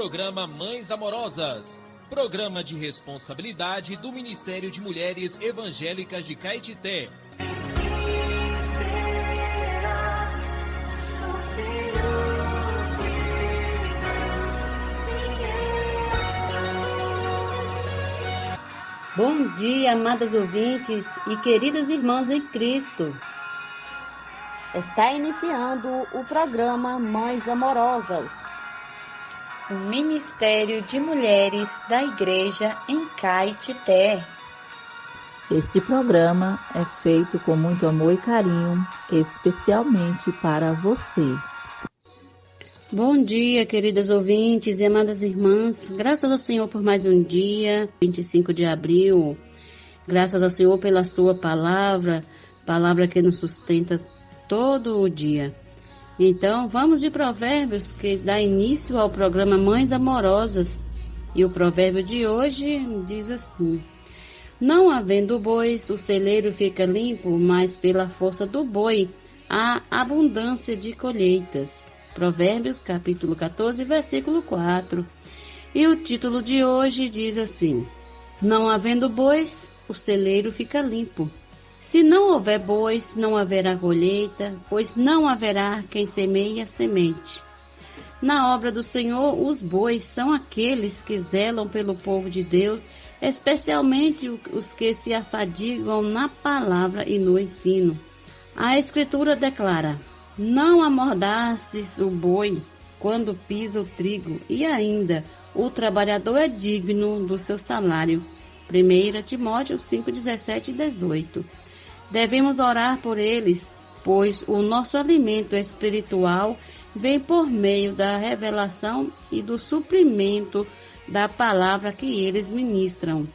programa Mães Amorosas, programa de responsabilidade do Ministério de Mulheres Evangélicas de Caetité. Bom dia, amadas ouvintes e queridas irmãs em Cristo. Está iniciando o programa Mães Amorosas, o Ministério de Mulheres da Igreja em Caetité. Este programa é feito com muito amor e carinho, especialmente para você. Bom dia, queridas ouvintes e amadas irmãs. Graças ao Senhor por mais um dia, 25 de abril. Graças ao Senhor pela sua palavra que nos sustenta todo o dia. Então, vamos de Provérbios, que dá início ao programa Mães Amorosas. E o provérbio de hoje diz assim: não havendo bois, o celeiro fica limpo, mas pela força do boi há abundância de colheitas. Provérbios, capítulo 14, versículo 4. E o título de hoje diz assim: não havendo bois, o celeiro fica limpo. Se não houver bois, não haverá colheita, pois não haverá quem semeie a semente. Na obra do Senhor, os bois são aqueles que zelam pelo povo de Deus, especialmente os que se afadigam na palavra e no ensino. A Escritura declara: não amordaces o boi quando pisa o trigo, e ainda o trabalhador é digno do seu salário. 1 Timóteo 5, 17 e 18. Devemos orar por eles, pois o nosso alimento espiritual vem por meio da revelação e do suprimento da palavra que eles ministram.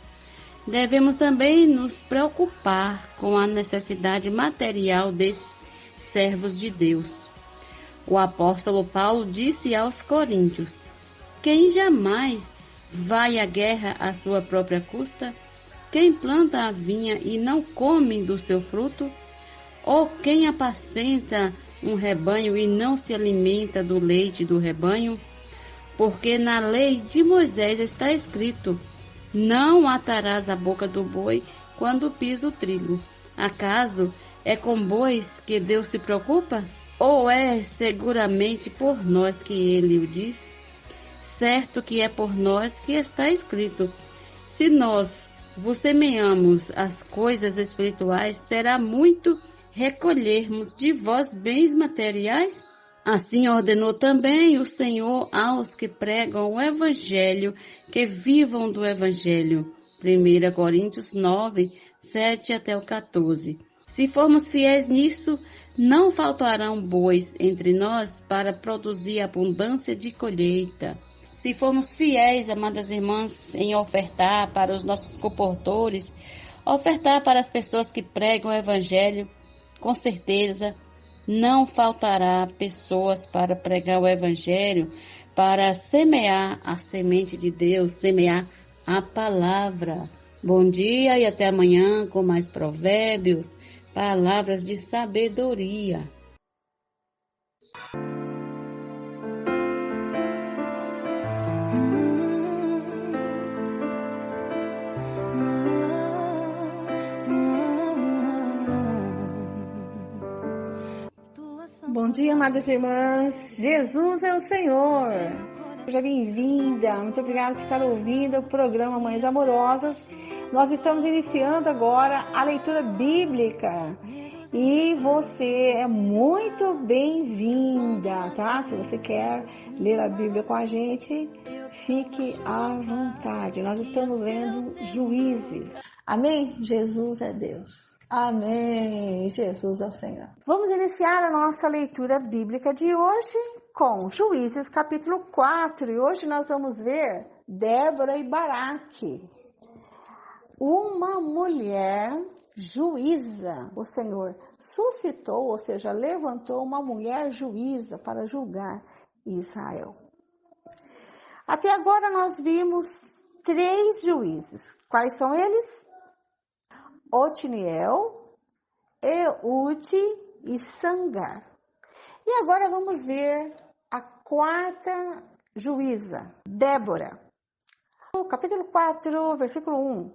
Devemos também nos preocupar com a necessidade material desses servos de Deus. O apóstolo Paulo disse aos coríntios: quem jamais vai à guerra à sua própria custa? Quem planta a vinha e não come do seu fruto? Ou quem apacenta um rebanho e não se alimenta do leite do rebanho? Porque na lei de Moisés está escrito: não atarás a boca do boi quando pisa o trigo. Acaso é com bois que Deus se preocupa? Ou é seguramente por nós que ele o diz? Certo que é por nós que está escrito: se nós vos semeamos as coisas espirituais, será muito recolhermos de vós bens materiais? Assim ordenou também o Senhor aos que pregam o Evangelho, que vivam do Evangelho. 1 Coríntios 9, 7 até o 14. Se formos fiéis nisso, não faltarão bois entre nós para produzir abundância de colheita. Se formos fiéis, amadas irmãs, em ofertar para os nossos comportores, ofertar para as pessoas que pregam o Evangelho, com certeza não faltará pessoas para pregar o Evangelho, para semear a semente de Deus, semear a palavra. Bom dia e até amanhã com mais provérbios, palavras de sabedoria. Bom dia, amadas irmãs. Jesus é o Senhor. Seja bem-vinda. Muito obrigada por estar ouvindo o programa Mães Amorosas. Nós estamos iniciando agora a leitura bíblica. E você é muito bem-vinda, tá? Se você quer ler a Bíblia com a gente, fique à vontade. Nós estamos lendo Juízes. Amém? Jesus é Deus. Amém. Jesus é o Senhor. Vamos iniciar a nossa leitura bíblica de hoje com Juízes capítulo 4. E hoje nós vamos ver Débora e Baraque. Uma mulher juíza. O Senhor suscitou, ou seja, levantou uma mulher juíza para julgar Israel. Até agora nós vimos 3 juízes. Quais são eles? Otniel, Eude e Sangar. E agora vamos ver a quarta juíza, Débora. No capítulo 4, versículo 1.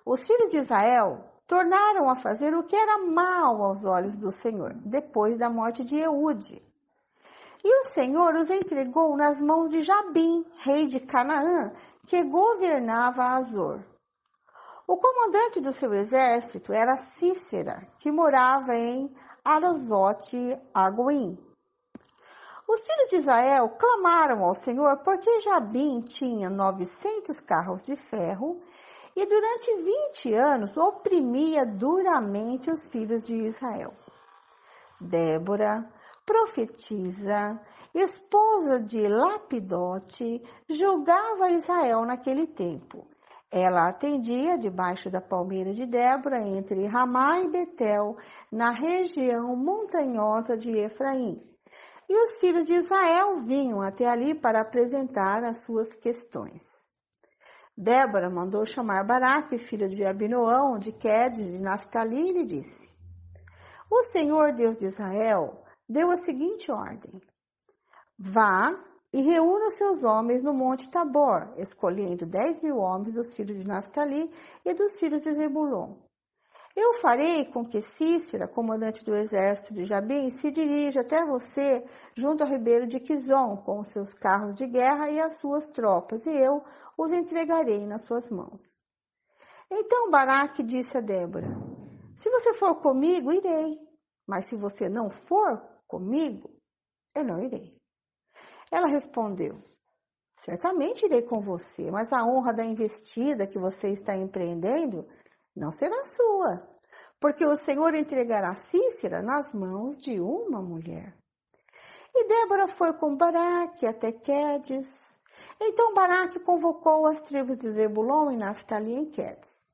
Os filhos de Israel tornaram a fazer o que era mal aos olhos do Senhor, depois da morte de Eude. E o Senhor os entregou nas mãos de Jabim, rei de Canaã, que governava Azor. O comandante do seu exército era Cícera, que morava em Arazote-Agoim. Os filhos de Israel clamaram ao Senhor porque Jabim tinha 900 carros de ferro e durante 20 anos oprimia duramente os filhos de Israel. Débora, profetisa, esposa de Lapidote, julgava Israel naquele tempo. Ela atendia debaixo da palmeira de Débora, entre Ramá e Betel, na região montanhosa de Efraim. E os filhos de Israel vinham até ali para apresentar as suas questões. Débora mandou chamar Baraque, filho de Abinoão, de Quedes, de Naftali, e lhe disse: O Senhor, Deus de Israel, deu a seguinte ordem: Vá e reúna os seus homens no monte Tabor, escolhendo 10.000 homens dos filhos de Naftali e dos filhos de Zebulon. Eu farei com que Cícera, comandante do exército de Jabim, se dirija até você junto ao ribeiro de Quizon, com os seus carros de guerra e as suas tropas, e eu os entregarei nas suas mãos. Então Baraque disse a Débora: Se você for comigo, irei, mas se você não for comigo, eu não irei. Ela respondeu: Certamente irei com você, mas a honra da investida que você está empreendendo não será sua, porque o Senhor entregará Cícera nas mãos de uma mulher. E Débora foi com Baraque até Quedes. Então Baraque convocou as tribos de Zebulon e Naftali em Quedes.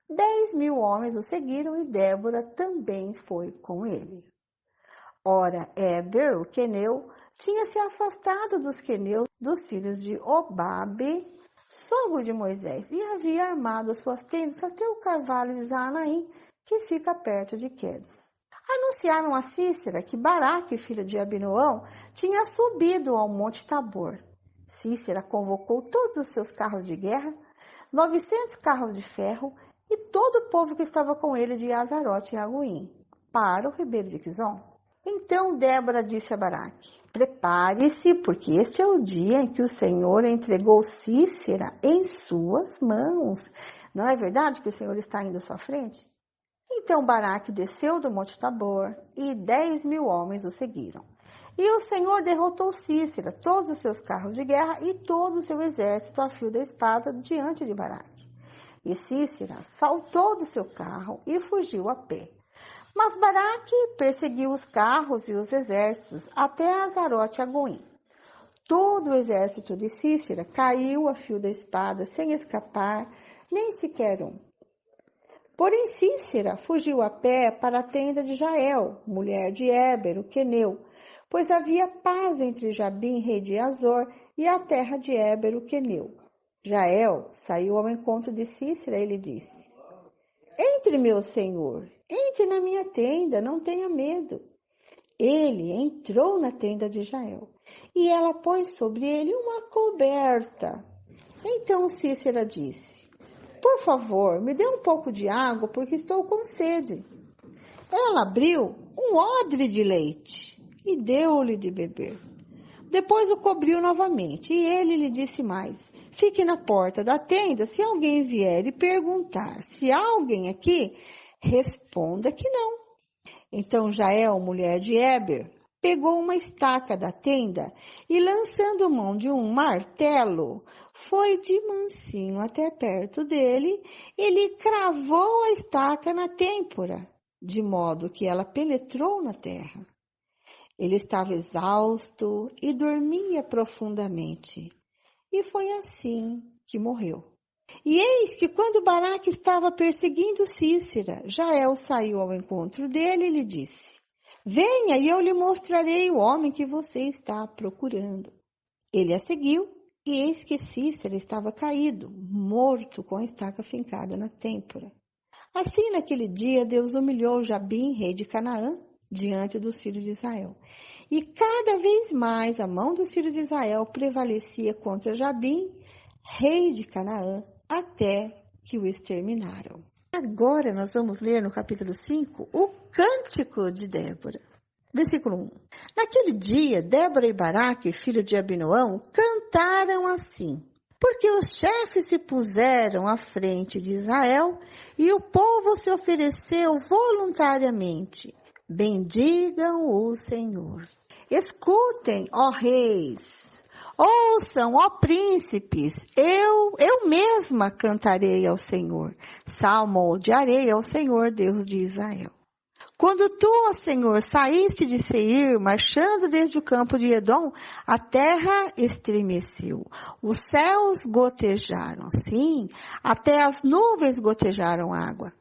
10.000 homens o seguiram e Débora também foi com ele. Ora, Éber, o queneu, tinha se afastado dos queneus dos filhos de Obabe, sogro de Moisés, e havia armado as suas tendas até o carvalho de Zaanaim, que fica perto de Quedes. Anunciaram a Cícera que Baraque, filho de Abinoão, tinha subido ao monte Tabor. Cícera convocou todos os seus carros de guerra, 900 carros de ferro e todo o povo que estava com ele de Azarote e Agoim, para o ribeiro de Quizon. Então Débora disse a Baraque: Prepare-se, porque este é o dia em que o Senhor entregou Cícera em suas mãos. Não é verdade que o Senhor está indo à sua frente? Então Baraque desceu do monte Tabor e 10.000 homens o seguiram. E o Senhor derrotou Cícera, todos os seus carros de guerra e todo o seu exército a fio da espada diante de Baraque. E Cícera saltou do seu carro e fugiu a pé. Mas Baraque perseguiu os carros e os exércitos até Azarote Agoim. Todo o exército de Cícera caiu a fio da espada sem escapar, nem sequer um. Porém Cícera fugiu a pé para a tenda de Jael, mulher de Éber, o queneu, pois havia paz entre Jabim, rei de Azor, e a terra de Éber, o queneu. Jael saiu ao encontro de Cícera e lhe disse: Entre, meu senhor, entre na minha tenda, não tenha medo. Ele entrou na tenda de Jael, e ela pôs sobre ele uma coberta. Então Cícera disse: Por favor, me dê um pouco de água, porque estou com sede. Ela abriu um odre de leite e deu-lhe de beber. Depois o cobriu novamente, e ele lhe disse mais: Fique na porta da tenda, se alguém vier e perguntar se há alguém aqui, responda que não. Então Jael, mulher de Éber, pegou uma estaca da tenda e, lançando mão de um martelo, foi de mansinho até perto dele e lhe cravou a estaca na têmpora, de modo que ela penetrou na terra. Ele estava exausto e dormia profundamente, e foi assim que morreu. E eis que quando Baraque estava perseguindo Cícera, Jael saiu ao encontro dele e lhe disse: Venha e eu lhe mostrarei o homem que você está procurando. Ele a seguiu, e eis que Cícera estava caído, morto, com a estaca fincada na têmpora. Assim, naquele dia, Deus humilhou Jabim, rei de Canaã, diante dos filhos de Israel. E cada vez mais a mão dos filhos de Israel prevalecia contra Jabim, rei de Canaã, até que o exterminaram. Agora nós vamos ler no capítulo 5 o Cântico de Débora. Versículo 1. Naquele dia, Débora e Baraque, filho de Abinoão, cantaram assim: porque os chefes se puseram à frente de Israel e o povo se ofereceu voluntariamente. Bendigam o Senhor. Escutem, ó reis, ouçam, ó príncipes, eu mesma cantarei ao Senhor, salmodiarei ao Senhor, Deus de Israel. Quando tu, ó Senhor, saíste de Seir, marchando desde o campo de Edom, a terra estremeceu, os céus gotejaram, sim, até as nuvens gotejaram água.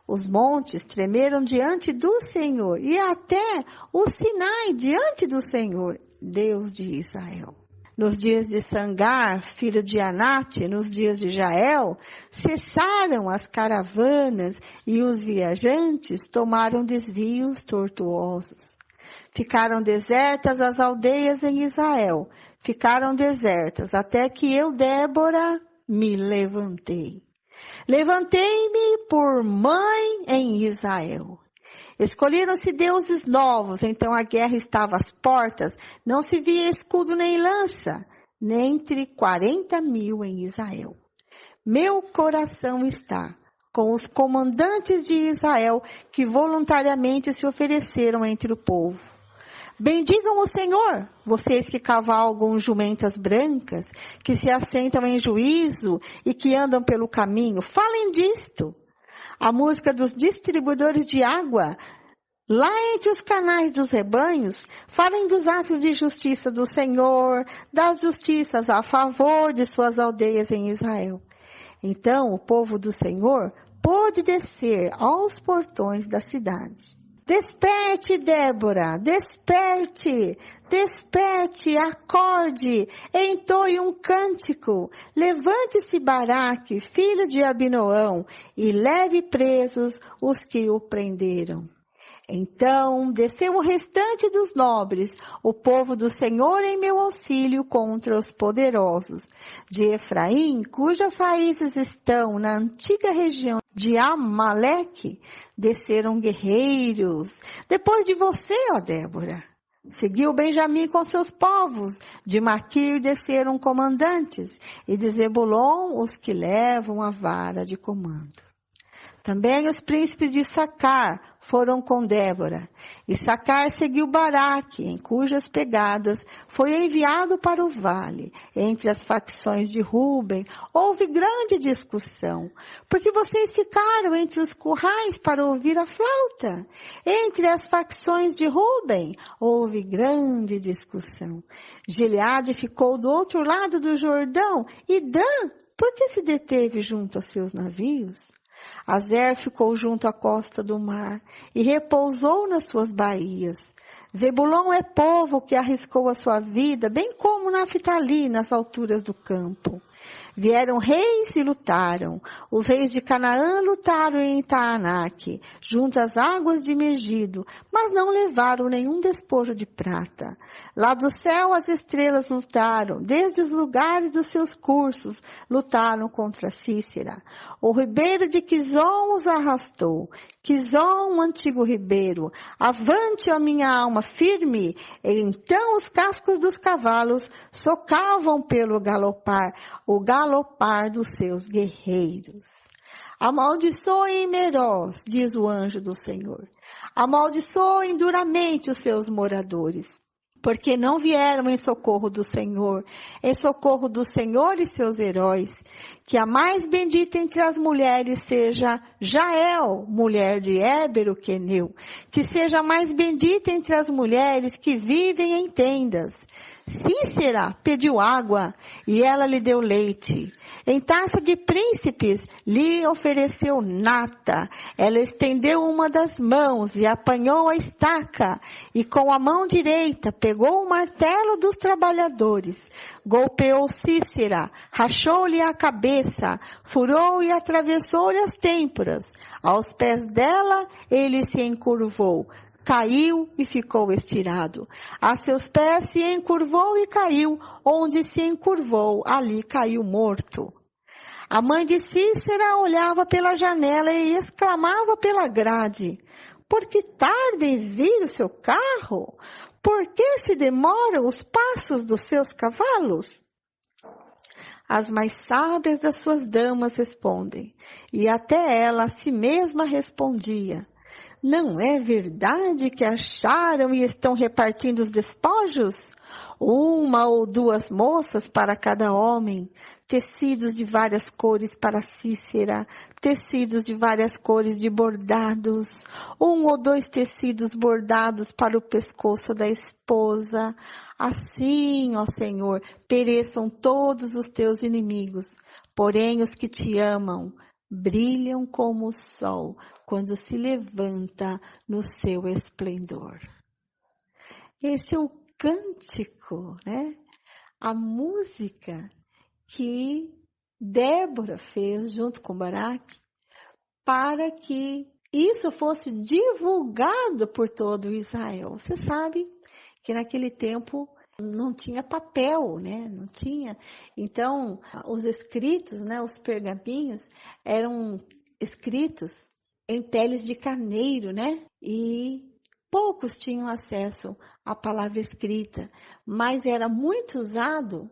Os montes tremeram diante do Senhor, e até o Sinai diante do Senhor, Deus de Israel. Nos dias de Sangar, filho de Anate, nos dias de Jael, cessaram as caravanas e os viajantes tomaram desvios tortuosos. Ficaram desertas as aldeias em Israel, ficaram desertas até que eu, Débora, me levantei. Levantei-me por mãe em Israel. Escolheram-se deuses novos, então a guerra estava às portas, não se via escudo nem lança, nem entre 40.000 em Israel. Meu coração está com os comandantes de Israel que voluntariamente se ofereceram entre o povo. Bendigam o Senhor, vocês que cavalgam jumentas brancas, que se assentam em juízo e que andam pelo caminho, falem disto. A música dos distribuidores de água, lá entre os canais dos rebanhos, falem dos atos de justiça do Senhor, das justiças a favor de suas aldeias em Israel. Então o povo do Senhor pôde descer aos portões da cidade. Desperte, Débora, desperte, desperte, acorde, entoie um cântico, levante-se Baraque, filho de Abinoão, e leve presos os que o prenderam. Então desceu o restante dos nobres, o povo do Senhor em meu auxílio contra os poderosos. De Efraim, cujas raízes estão na antiga região de Amaleque, desceram guerreiros. Depois de você, ó Débora, seguiu Benjamim com seus povos. De Maquir desceram comandantes, e de Zebulon os que levam a vara de comando. Também os príncipes de Issacar foram com Débora. Issacar seguiu Baraque, em cujas pegadas foi enviado para o vale. Entre as facções de Ruben houve grande discussão, porque vocês ficaram entre os currais para ouvir a flauta. Entre as facções de Ruben houve grande discussão. Gileade ficou do outro lado do Jordão, e Dan, por que se deteve junto a seus navios? Azer ficou junto à costa do mar e repousou nas suas baías. Zebulon é povo que arriscou a sua vida, bem como Naftali nas alturas do campo. Vieram reis e lutaram. Os reis de Canaã lutaram em Taanaque, junto às águas de Megido, mas não levaram nenhum despojo de prata. Lá do céu as estrelas lutaram, desde os lugares dos seus cursos, lutaram contra Cícera. O ribeiro de Quizon os arrastou. Quizon, um antigo ribeiro, avante, ó minha alma, firme. E então os cascos dos cavalos socavam pelo galopar, o galopar dos seus guerreiros. Amaldiçoem Meroz, diz o anjo do Senhor. Amaldiçoem duramente os seus moradores, porque não vieram em socorro do Senhor e seus heróis. Que a mais bendita entre as mulheres seja Jael, mulher de Éber o queneu. Que seja a mais bendita entre as mulheres que vivem em tendas. Cícera pediu água e ela lhe deu leite. Em taça de príncipes lhe ofereceu nata. Ela estendeu uma das mãos e apanhou a estaca. E com a mão direita pegou o martelo dos trabalhadores. Golpeou Cícera, rachou-lhe a cabeça, furou e atravessou-lhe as têmporas. Aos pés dela ele se encurvou. caiu e ficou estirado. A seus pés se encurvou e caiu. Onde se encurvou, ali caiu morto. A mãe de Cícera olhava pela janela e exclamava pela grade: por que tarda em vir o seu carro? Por que se demoram os passos dos seus cavalos? As mais sábias das suas damas respondem, e até ela a si mesma respondia: não é verdade que acharam e estão repartindo os despojos? Uma ou duas moças para cada homem, tecidos de várias cores para Cícera, tecidos de várias cores de bordados, um ou dois tecidos bordados para o pescoço da esposa. Assim, ó Senhor, pereçam todos os teus inimigos, porém os que te amam brilham como o sol quando se levanta no seu esplendor. Este é o cântico, né? A música que Débora fez junto com Baraque para que isso fosse divulgado por todo Israel. Você sabe que naquele tempo não tinha papel, né? Não tinha. Então, os escritos, né? Os pergaminhos eram escritos em peles de carneiro, né? E poucos tinham acesso à palavra escrita, mas era muito usado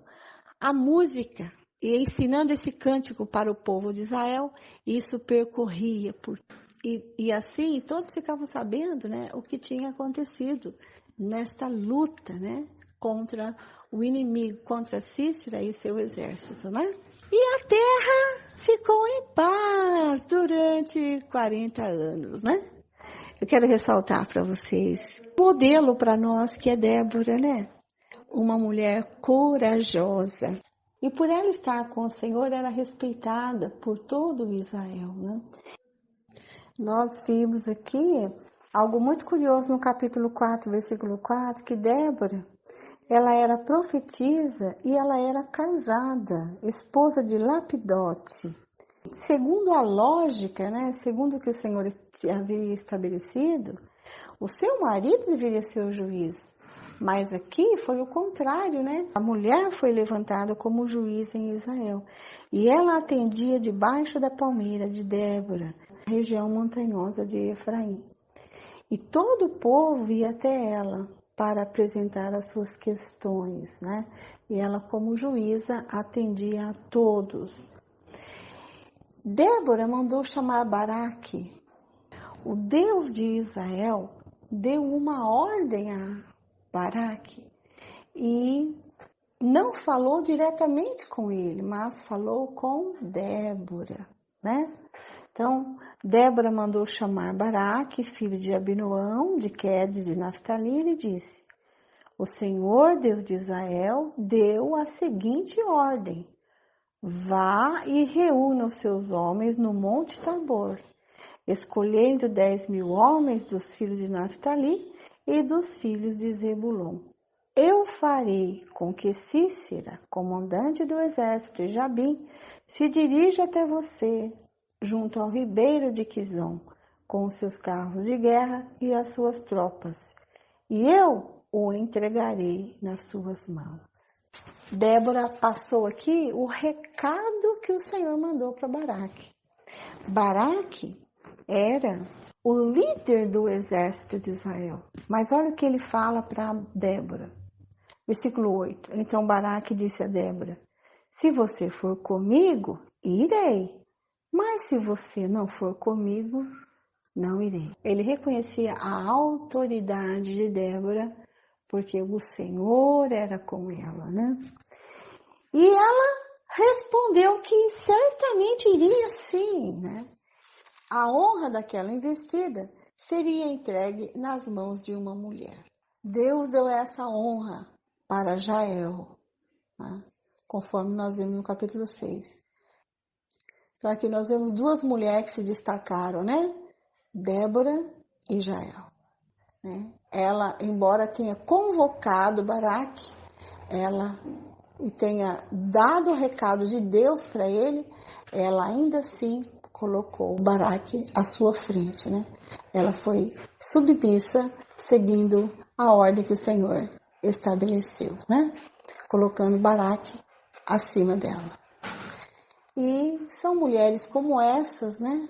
a música. E ensinando esse cântico para o povo de Israel, isso percorria e assim todos ficavam sabendo, né, o que tinha acontecido nesta luta, né, contra o inimigo, contra Cícera e seu exército, né? E a terra ficou em paz durante 40 anos, né? Eu quero ressaltar para vocês o modelo para nós que é Débora, né? Uma mulher corajosa. E por ela estar com o Senhor, era respeitada por todo Israel, né? Nós vimos aqui algo muito curioso no capítulo 4, versículo 4, que Débora, ela era profetisa e ela era casada, esposa de Lapidote. Segundo a lógica, né, segundo o que o Senhor havia estabelecido, o seu marido deveria ser o juiz. Mas aqui foi o contrário, né? A mulher foi levantada como juiz em Israel. E ela atendia debaixo da palmeira de Débora, região montanhosa de Efraim. E todo o povo ia até ela para apresentar as suas questões, né? E ela, como juíza, atendia a todos. Débora mandou chamar Baraque. O Deus de Israel deu uma ordem a Baraque e não falou diretamente com ele, mas falou com Débora, né? Então, Débora mandou chamar Baraque, filho de Abinoão, de Quedes de Naftali, e disse: o Senhor, Deus de Israel, deu a seguinte ordem: vá e reúna os seus homens no Monte Tabor, escolhendo 10.000 homens dos filhos de Naftali e dos filhos de Zebulon. Eu farei com que Cícera, comandante do exército de Jabim, se dirija até você, junto ao ribeiro de Quizon, com os seus carros de guerra e as suas tropas, e eu o entregarei nas suas mãos. Débora passou aqui o recado que o Senhor mandou para Baraque. Baraque era o líder do exército de Israel. Mas olha o que ele fala para Débora. Versículo 8. Então Baraque disse a Débora: se você for comigo, irei. Mas se você não for comigo, não irei. Ele reconhecia a autoridade de Débora, porque o Senhor era com ela, né? E ela respondeu que certamente iria sim, né? A honra daquela investida seria entregue nas mãos de uma mulher. Deus deu essa honra para Jael, né? Conforme nós vimos no capítulo 6. Então aqui nós vemos duas mulheres que se destacaram, né? Débora e Jael, né? Ela, embora tenha convocado Baraque, ela e tenha dado o recado de Deus para ele, ela ainda assim colocou Baraque à sua frente, né? Ela foi submissa seguindo a ordem que o Senhor estabeleceu, né? Colocando Baraque acima dela. E são mulheres como essas, né?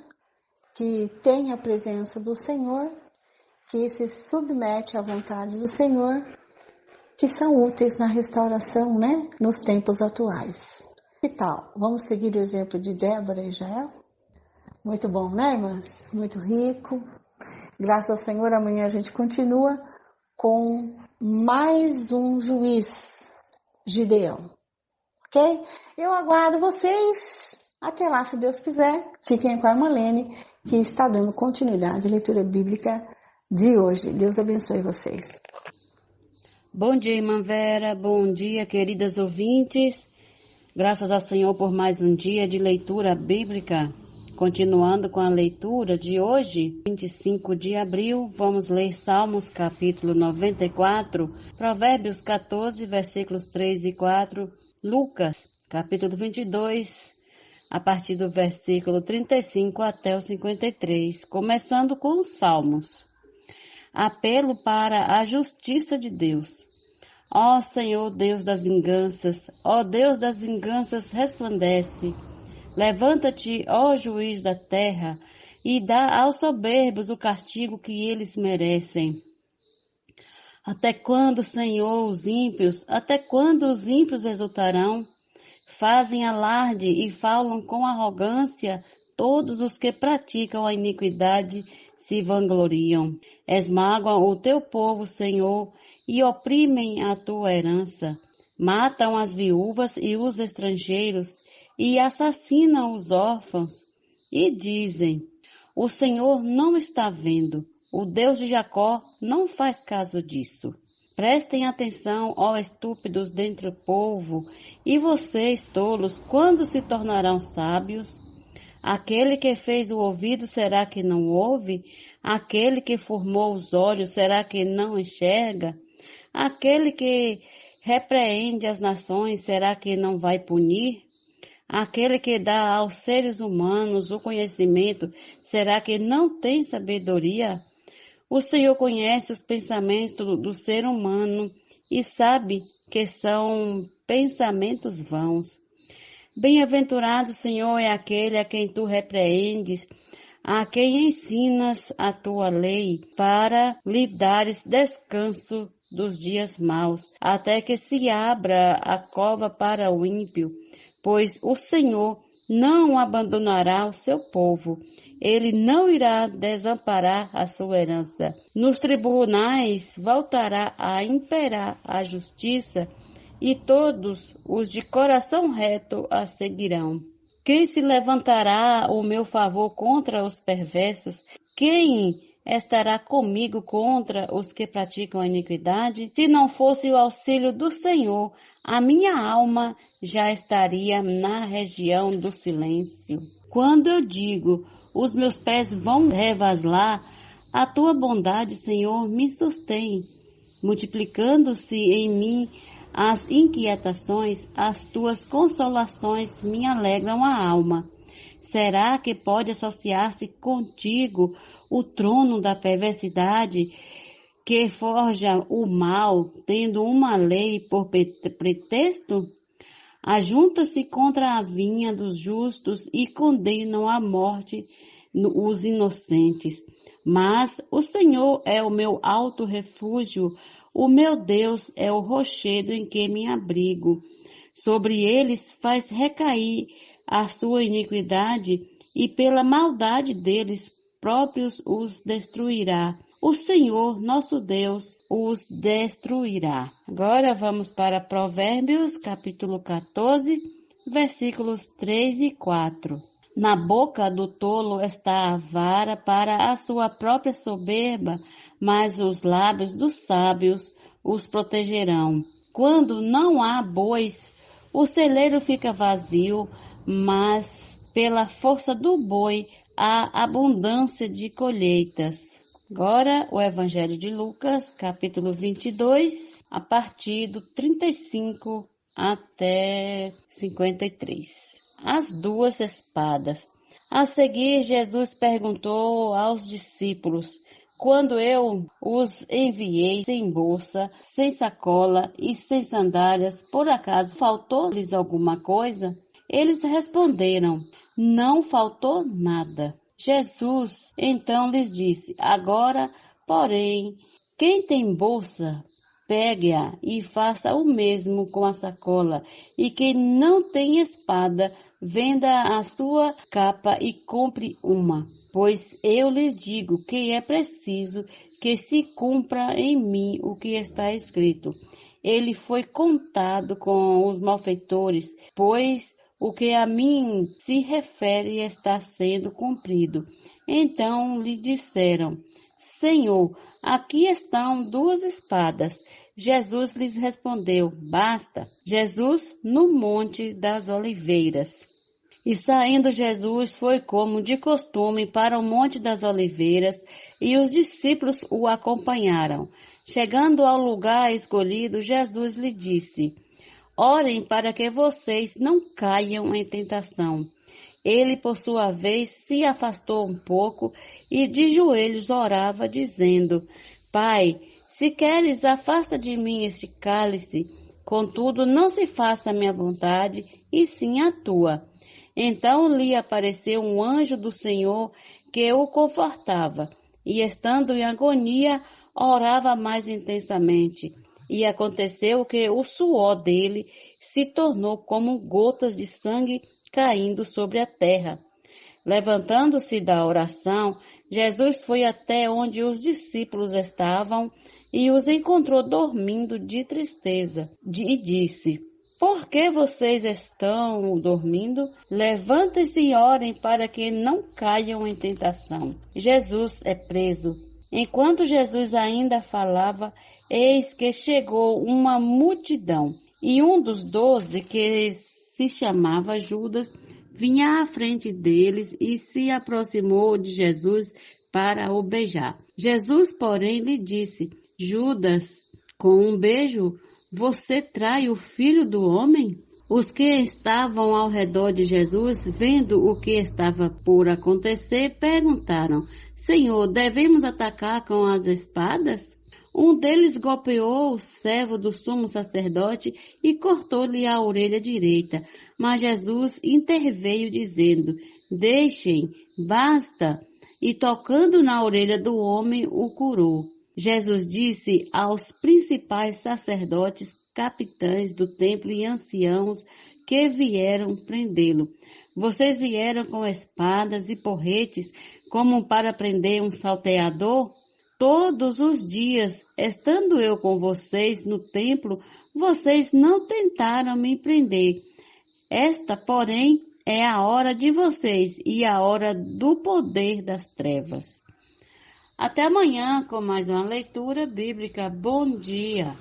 Que têm a presença do Senhor, que se submete à vontade do Senhor, que são úteis na restauração, né? Nos tempos atuais. Que tal? Vamos seguir o exemplo de Débora e Jael? Muito bom, né, irmãs? Muito rico. Graças ao Senhor, amanhã a gente continua com mais um juiz, Gideão. Ok? Eu aguardo vocês. Até lá, se Deus quiser. Fiquem com a Marlene, que está dando continuidade à leitura bíblica de hoje. Deus abençoe vocês. Bom dia, irmã Vera. Bom dia, queridas ouvintes. Graças ao Senhor por mais um dia de leitura bíblica. Continuando com a leitura de hoje, 25 de abril, vamos ler Salmos capítulo 94, Provérbios 14, versículos 3 e 4, Lucas capítulo 22, a partir do versículo 35 até o 53, começando com os Salmos. Apelo para a justiça de Deus. Ó Senhor Deus das vinganças, ó Deus das vinganças, resplandece. Levanta-te, ó juiz da terra, e dá aos soberbos o castigo que eles merecem. Até quando, Senhor, até quando os ímpios exultarão? Fazem alarde e falam com arrogância, todos os que praticam a iniquidade se vangloriam. Esmagam o teu povo, Senhor, e oprimem a tua herança. Matam as viúvas e os estrangeiros, e assassinam os órfãos, e dizem, o Senhor não está vendo, o Deus de Jacó não faz caso disso. Prestem atenção, ó estúpidos dentre o povo, e vocês, tolos, quando se tornarão sábios? Aquele que fez o ouvido, será que não ouve? Aquele que formou os olhos, será que não enxerga? Aquele que repreende as nações, será que não vai punir? Aquele que dá aos seres humanos o conhecimento, será que não tem sabedoria? O Senhor conhece os pensamentos do ser humano e sabe que são pensamentos vãos. Bem-aventurado, Senhor, é aquele a quem tu repreendes, a quem ensinas a tua lei, para lhe dares descanso dos dias maus, até que se abra a cova para o ímpio. Pois o Senhor não abandonará o seu povo, ele não irá desamparar a sua herança. Nos tribunais voltará a imperar a justiça, e todos os de coração reto a seguirão. Quem se levantará o meu favor contra os perversos? Quem estará comigo contra os que praticam a iniquidade? Se não fosse o auxílio do Senhor, a minha alma já estaria na região do silêncio. Quando eu digo, os meus pés vão revaslar, a tua bondade, Senhor, me sustém. Multiplicando-se em mim as inquietações, as tuas consolações me alegram a alma. Será que pode associar-se contigo o trono da perversidade, que forja o mal, tendo uma lei por pretexto? Ajunta-se contra a vinha dos justos e condenam à morte os inocentes. Mas o Senhor é o meu alto refúgio, o meu Deus é o rochedo em que me abrigo. Sobre eles faz recair a sua iniquidade, e pela maldade deles próprios os destruirá. O Senhor, nosso Deus, os destruirá. Agora vamos para Provérbios, capítulo 14, versículos 3 e 4. Na boca do tolo está a vara para a sua própria soberba, mas os lábios dos sábios os protegerão. Quando não há bois, o celeiro fica vazio, mas pela força do boi há abundância de colheitas. Agora, o Evangelho de Lucas, capítulo 22, a partir do 35 até 53. As duas espadas. A seguir, Jesus perguntou aos discípulos, Quando eu os enviei sem bolsa, sem sacola e sem sandálias, por acaso faltou-lhes alguma coisa? Eles responderam: não faltou nada. Jesus então lhes disse: agora, porém, quem tem bolsa, pegue-a e faça o mesmo com a sacola. E quem não tem espada, venda a sua capa e compre uma. Pois eu lhes digo que é preciso que se cumpra em mim o que está escrito. Ele foi contado com os malfeitores, pois o que a mim se refere está sendo cumprido. Então lhe disseram: Senhor, aqui estão 2 espadas. Jesus lhes respondeu: basta. Jesus no Monte das Oliveiras. E saindo Jesus foi como de costume para o Monte das Oliveiras, e os discípulos o acompanharam. Chegando ao lugar escolhido, Jesus lhe disse: orem para que vocês não caiam em tentação. Ele, por sua vez, se afastou um pouco e de joelhos orava, dizendo: Pai, se queres, afasta de mim este cálice, contudo não se faça a minha vontade, e sim a tua. Então lhe apareceu um anjo do Senhor que o confortava, e estando em agonia, orava mais intensamente. E aconteceu que o suor dele se tornou como gotas de sangue caindo sobre a terra. Levantando-se da oração, Jesus foi até onde os discípulos estavam e os encontrou dormindo de tristeza. E disse: por que vocês estão dormindo? Levantem-se e orem para que não caiam em tentação. Jesus é preso. Enquanto Jesus ainda falava, eis que chegou uma multidão, e um dos 12, que se chamava Judas, vinha à frente deles e se aproximou de Jesus para o beijar. Jesus, porém, lhe disse: Judas, com um beijo, você trai o Filho do Homem? Os que estavam ao redor de Jesus, vendo o que estava por acontecer, perguntaram: Senhor, devemos atacar com as espadas? Um deles golpeou o servo do sumo sacerdote e cortou-lhe a orelha direita. Mas Jesus interveio, dizendo: deixem, basta. E tocando na orelha do homem, o curou. Jesus disse aos principais sacerdotes, capitães do templo e anciãos que vieram prendê-lo: vocês vieram com espadas e porretes como para prender um salteador? Todos os dias, estando eu com vocês no templo, vocês não tentaram me prender. Esta, porém, é a hora de vocês e a hora do poder das trevas. Até amanhã com mais uma leitura bíblica. Bom dia!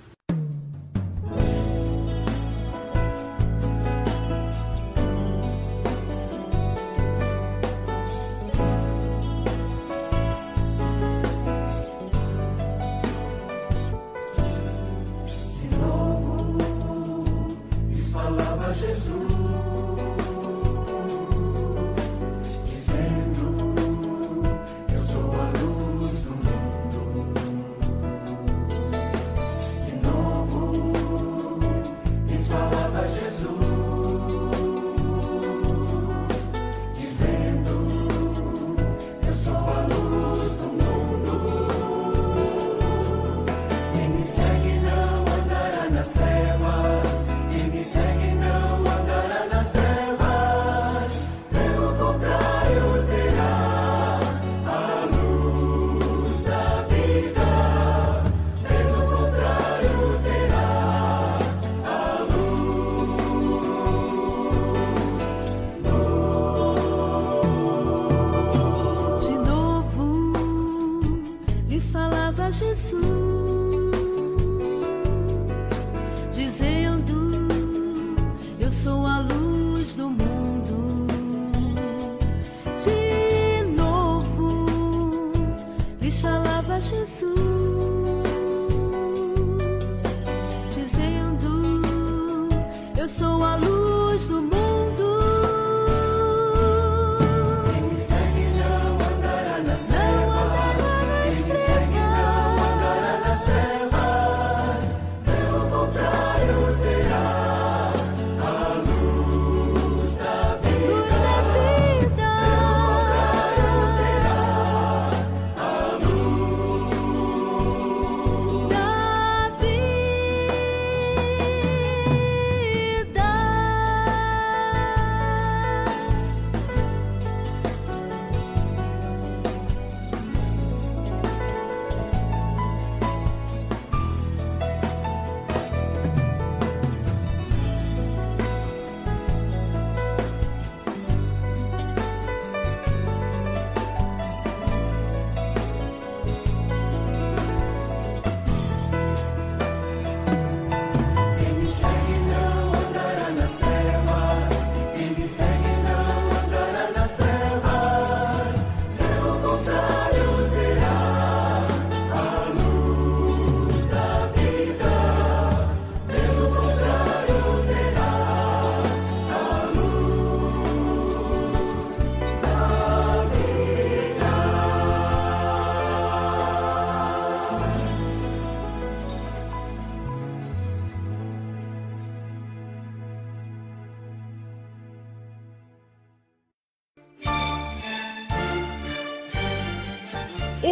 Não andará nas trevas.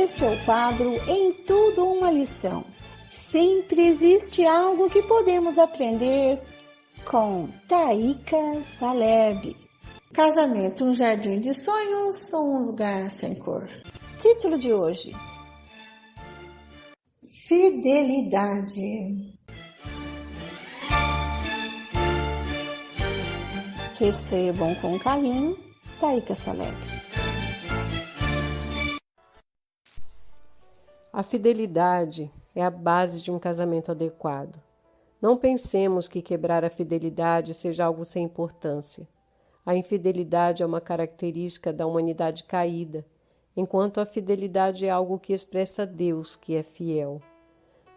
Este é o quadro Em Tudo Uma Lição. Sempre existe algo que podemos aprender com Taíca Saleb. Casamento, um jardim de sonhos ou um lugar sem cor? Título de hoje: Fidelidade. Recebam com carinho Taíca Saleb. A fidelidade é a base de um casamento adequado. Não pensemos que quebrar a fidelidade seja algo sem importância. A infidelidade é uma característica da humanidade caída, enquanto a fidelidade é algo que expressa Deus, que é fiel.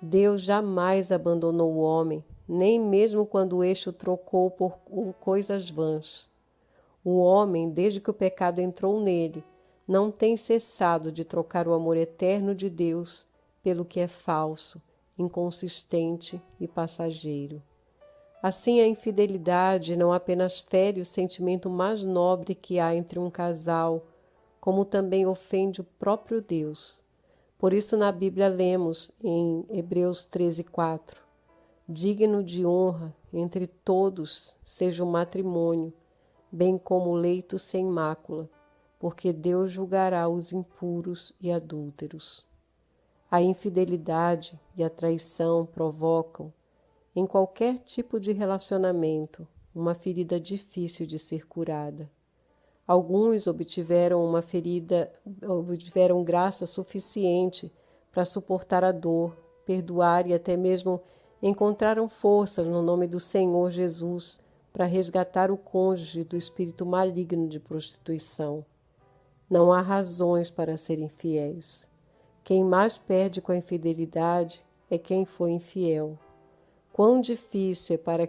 Deus jamais abandonou o homem, nem mesmo quando este o trocou por coisas vãs. O homem, desde que o pecado entrou nele, não tem cessado de trocar o amor eterno de Deus pelo que é falso, inconsistente e passageiro. Assim, a infidelidade não apenas fere o sentimento mais nobre que há entre um casal, como também ofende o próprio Deus. Por isso, na Bíblia lemos em Hebreus 13:4, digno de honra entre todos seja o matrimônio, bem como o leito sem mácula, porque Deus julgará os impuros e adúlteros. A infidelidade e a traição provocam, em qualquer tipo de relacionamento, uma ferida difícil de ser curada. Alguns obtiveram graça suficiente para suportar a dor, perdoar e até mesmo encontraram forças no nome do Senhor Jesus para resgatar o cônjuge do espírito maligno de prostituição. Não há razões para serem fiéis. Quem mais perde com a infidelidade é quem foi infiel. Quão difícil é para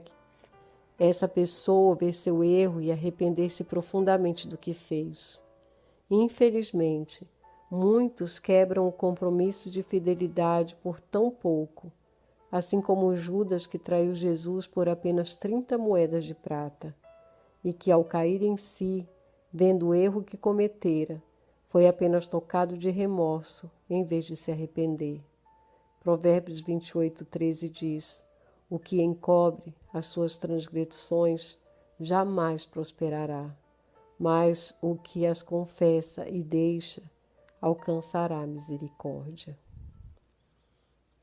essa pessoa ver seu erro e arrepender-se profundamente do que fez. Infelizmente, muitos quebram o compromisso de fidelidade por tão pouco, assim como Judas que traiu Jesus por apenas 30 moedas de prata, e que ao cair em si, vendo o erro que cometera, foi apenas tocado de remorso em vez de se arrepender. Provérbios 28:13 diz: o que encobre as suas transgressões jamais prosperará, mas o que as confessa e deixa alcançará misericórdia.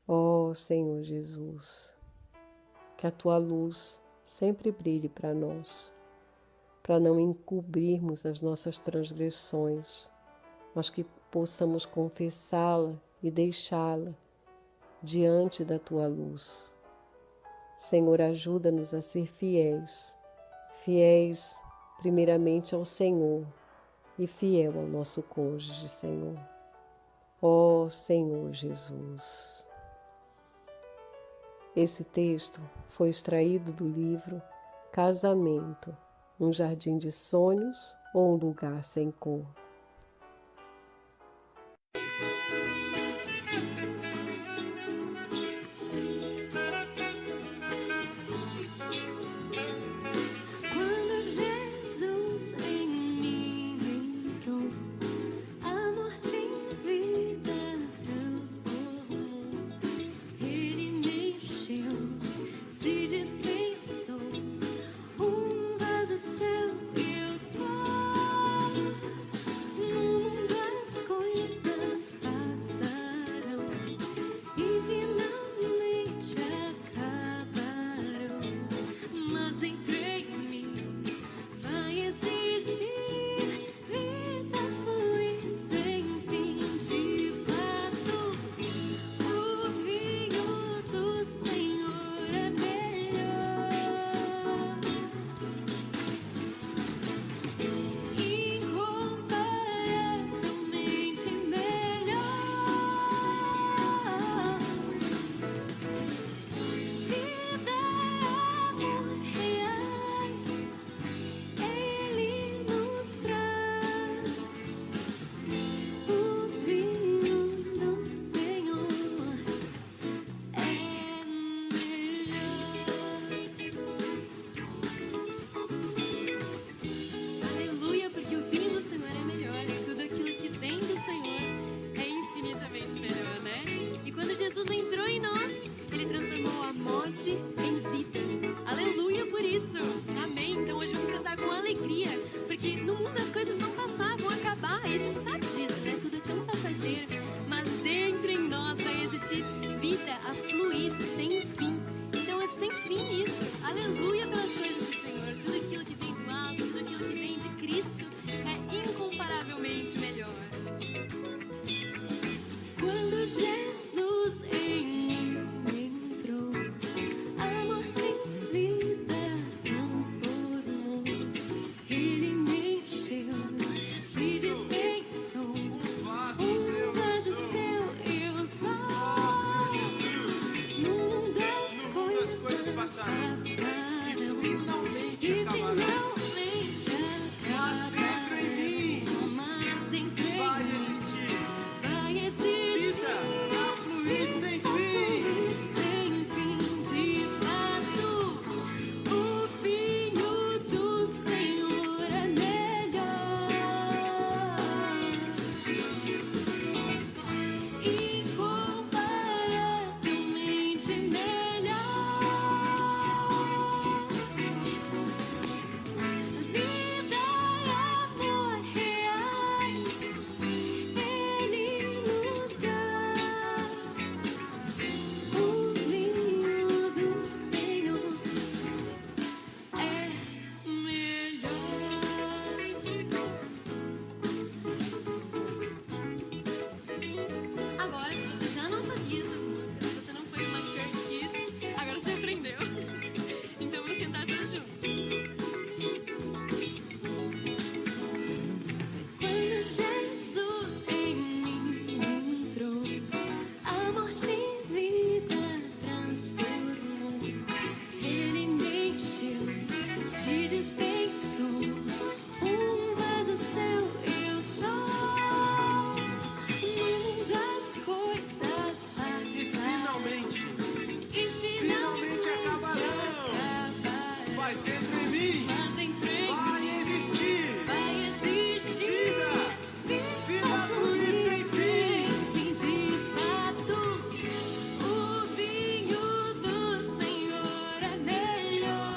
Ó Senhor Jesus, que a Tua luz sempre brilhe para nós, para não encobrirmos as nossas transgressões, mas que possamos confessá-la e deixá-la diante da Tua luz. Senhor, ajuda-nos a ser fiéis primeiramente ao Senhor e fiel ao nosso cônjuge, Senhor. Ó Senhor Jesus. Esse texto foi extraído do livro Casamento, um jardim de sonhos ou um lugar sem cor. Ele entrou em nós, Ele transformou a morte em vida. Aleluia por isso. Amém. Então hoje vamos cantar com alegria, porque no mundo as coisas vão passar, vão acabar, e a gente sabe disso, né? Tudo é tão passageiro, mas dentro em nós vai existir vida a fluir sem fim. Então é sem fim isso. Aleluia pelas coisas do Senhor. Tudo aquilo que vem do alto, tudo aquilo que vem de Cristo é incomparavelmente melhor. Quando Jesus em mim entrou, a morte em vida transformou. Ele me encheu, se dispensou. Um vaso seu eu sou. No mundo as coisas passarão e finalmente acabarão. Mas dentro em mim vai existir vida a fluir sem fim. Sem fim, de fato, o vinho do Senhor é melhor, incomparavelmente melhor. Vida e amor reais, Ele nos dá. O vinho do Senhor é melhor. Agora, se você já não sabia essas músicas, se você não foi uma church kid, agora você aprendeu. Então vamos cantar todos juntos. Quando Jesus em mim entrou, a morte em vida transformou. Ele me encheu, se dispensou. Um vaso seu eu sou. No mundo as coisas passaram e finalmente acabarão. Mas dentro em mim vai existir vida a fluir sem fim. De fato, o vinho do Senhor é melhor,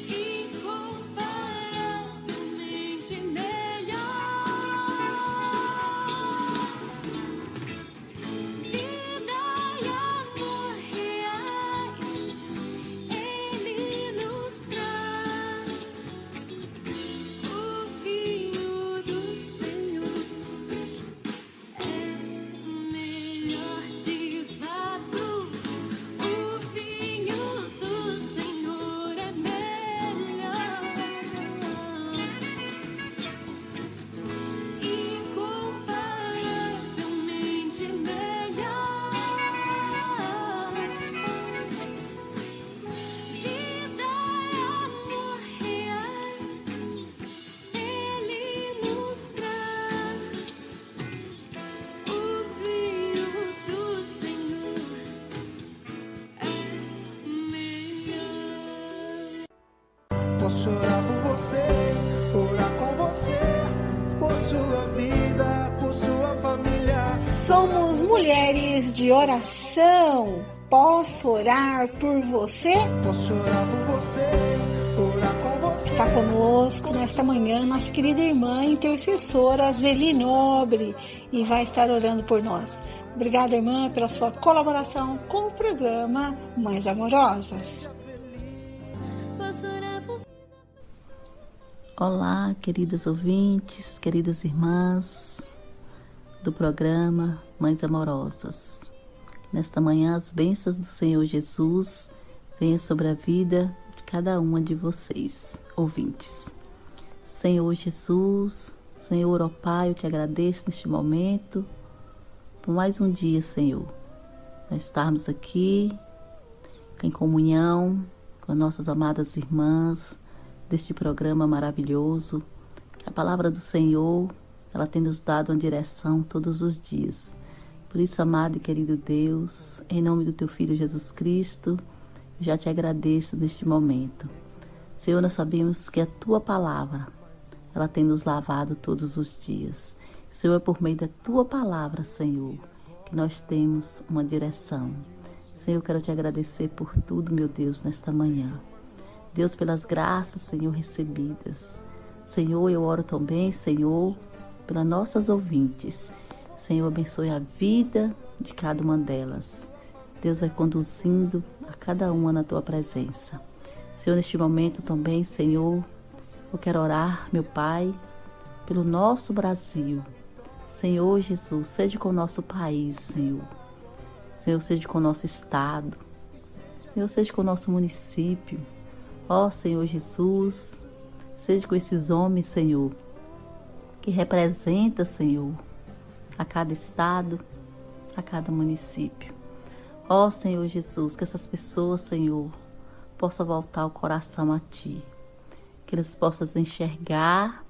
incomparavelmente melhor. Vida e amor reais, Ele nos traz. O vinho do Senhor é melhor, de fato. O vinho do Senhor é melhor, incomparavelmente melhor. Vida e amor reais, Ele nos traz. O vinho do Senhor é melhor. Posso orar por você, orar com você, por sua vida, por sua família. Somos mulheres de oração. Posso orar por você? Posso orar por você, orar com você. Está conosco nesta manhã nossa querida irmã intercessora Zeli Nobre e vai estar orando por nós. Obrigada, irmã, pela sua colaboração com o programa Mães Amorosas. Posso orar por Olá, queridas ouvintes, queridas irmãs do programa Mães Amorosas. Nesta manhã, as bênçãos do Senhor Jesus venham sobre a vida de cada uma de vocês, ouvintes. Senhor Jesus, Senhor, ó Pai, eu te agradeço neste momento por mais um dia, Senhor. Nós estarmos aqui em comunhão com as nossas amadas irmãs deste programa maravilhoso. A palavra do Senhor, ela tem nos dado uma direção todos os dias. Por isso, amado e querido Deus, em nome do Teu Filho Jesus Cristo, eu já te agradeço neste momento. Senhor, nós sabemos que a Tua palavra, ela tem nos lavado todos os dias. Senhor, é por meio da Tua palavra, Senhor, que nós temos uma direção. Senhor, eu quero Te agradecer por tudo, meu Deus, nesta manhã. Deus, pelas graças, Senhor, recebidas. Senhor, eu oro também, Senhor, pelas nossas ouvintes. Senhor, abençoe a vida de cada uma delas. Deus vai conduzindo a cada uma na Tua presença. Senhor, neste momento também, Senhor, eu quero orar, meu Pai, pelo nosso Brasil. Senhor Jesus, seja com o nosso país, Senhor. Senhor, seja com o nosso estado. Senhor, seja com o nosso município. Ó Senhor Jesus, seja com esses homens, Senhor, que representa, Senhor, a cada estado, a cada município. Ó Senhor Jesus, que essas pessoas, Senhor, possam voltar o coração a Ti. Que eles possam enxergar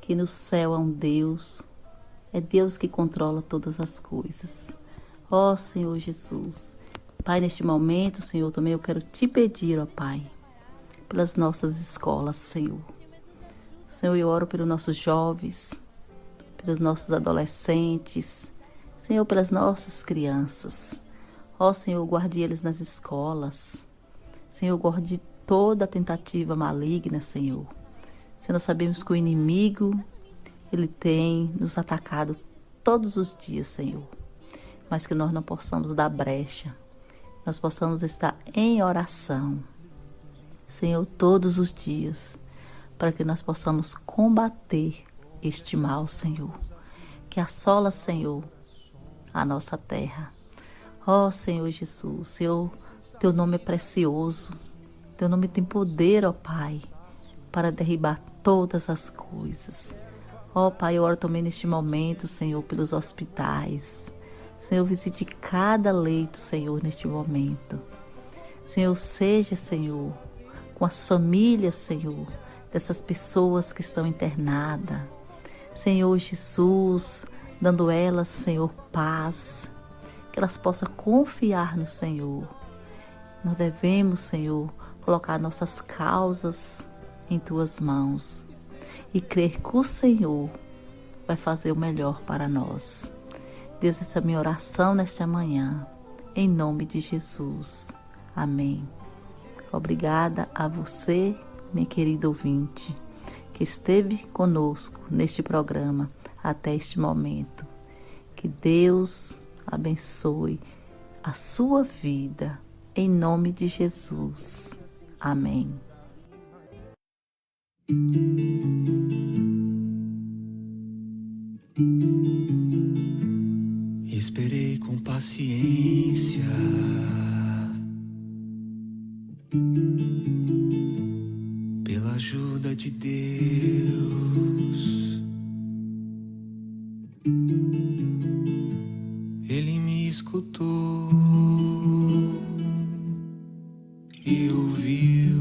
que no céu há um Deus, é Deus que controla todas as coisas. Ó Senhor Jesus, Pai, neste momento, Senhor, também eu quero Te pedir, ó Pai, pelas nossas escolas, Senhor. Senhor, eu oro pelos nossos jovens, pelos nossos adolescentes, Senhor, pelas nossas crianças. Ó Senhor, guarde eles nas escolas. Senhor, guarde toda a tentativa maligna, Senhor. Senhor, nós sabemos que o inimigo, ele tem nos atacado todos os dias, Senhor. Mas que nós não possamos dar brecha. Nós possamos estar em oração, Senhor, todos os dias, para que nós possamos combater este mal, Senhor, que assola, Senhor, a nossa terra. Ó Senhor Jesus, Senhor, Teu nome é precioso, Teu nome tem poder, ó Pai, para derribar todas as coisas. Ó Pai, eu oro também neste momento, Senhor, pelos hospitais. Senhor, visite cada leito, Senhor, neste momento. Senhor, seja, Senhor, com as famílias, Senhor, dessas pessoas que estão internadas. Senhor Jesus, dando elas, Senhor, paz, que elas possam confiar no Senhor. Nós devemos, Senhor, colocar nossas causas em Tuas mãos e crer que o Senhor vai fazer o melhor para nós. Deus, essa é a minha oração nesta manhã, em nome de Jesus. Amém. Obrigada a você, minha querida ouvinte, que esteve conosco neste programa até este momento. Que Deus abençoe a sua vida, em nome de Jesus. Amém. Esperei com paciência pela ajuda de Deus. Ele me escutou e ouviu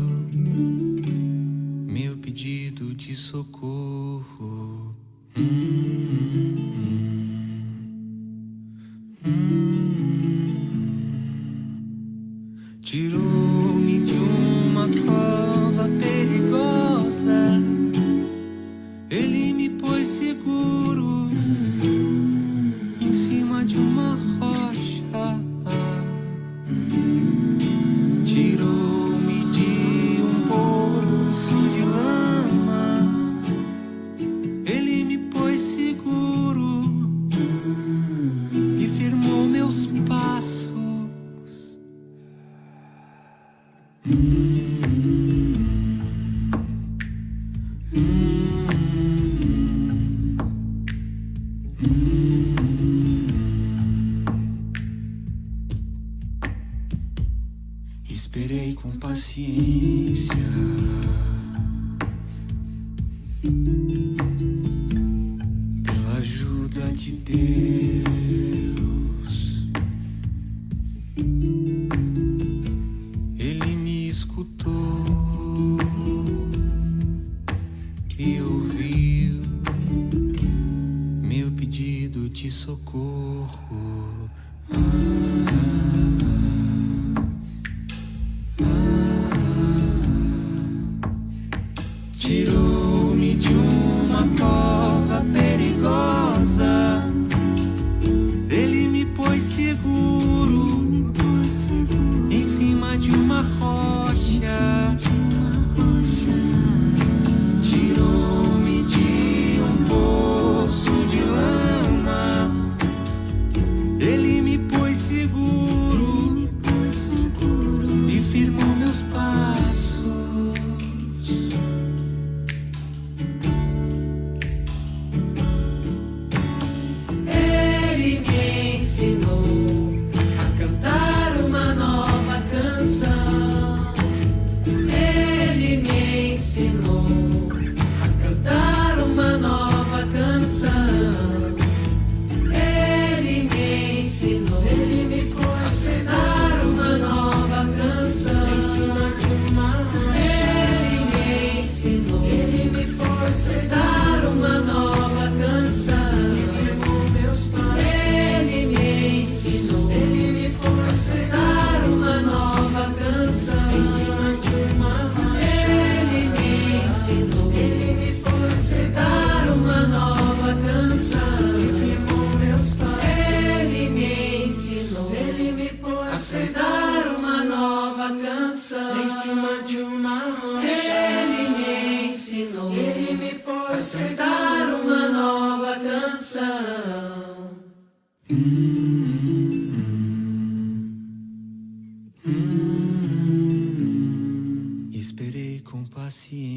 meu pedido de socorro. Tirou-me de uma cova perigosa, Ele me pôs seguro em cima de uma rocha. Tirou-me de um poço de lama, Ele me pôs seguro e firmou meus passos. Esperei com paciência pela ajuda de Deus. Ele me escutou e ouviu meu pedido de socorro. Tirou-me de uma cova perigosa, Esperei com paciência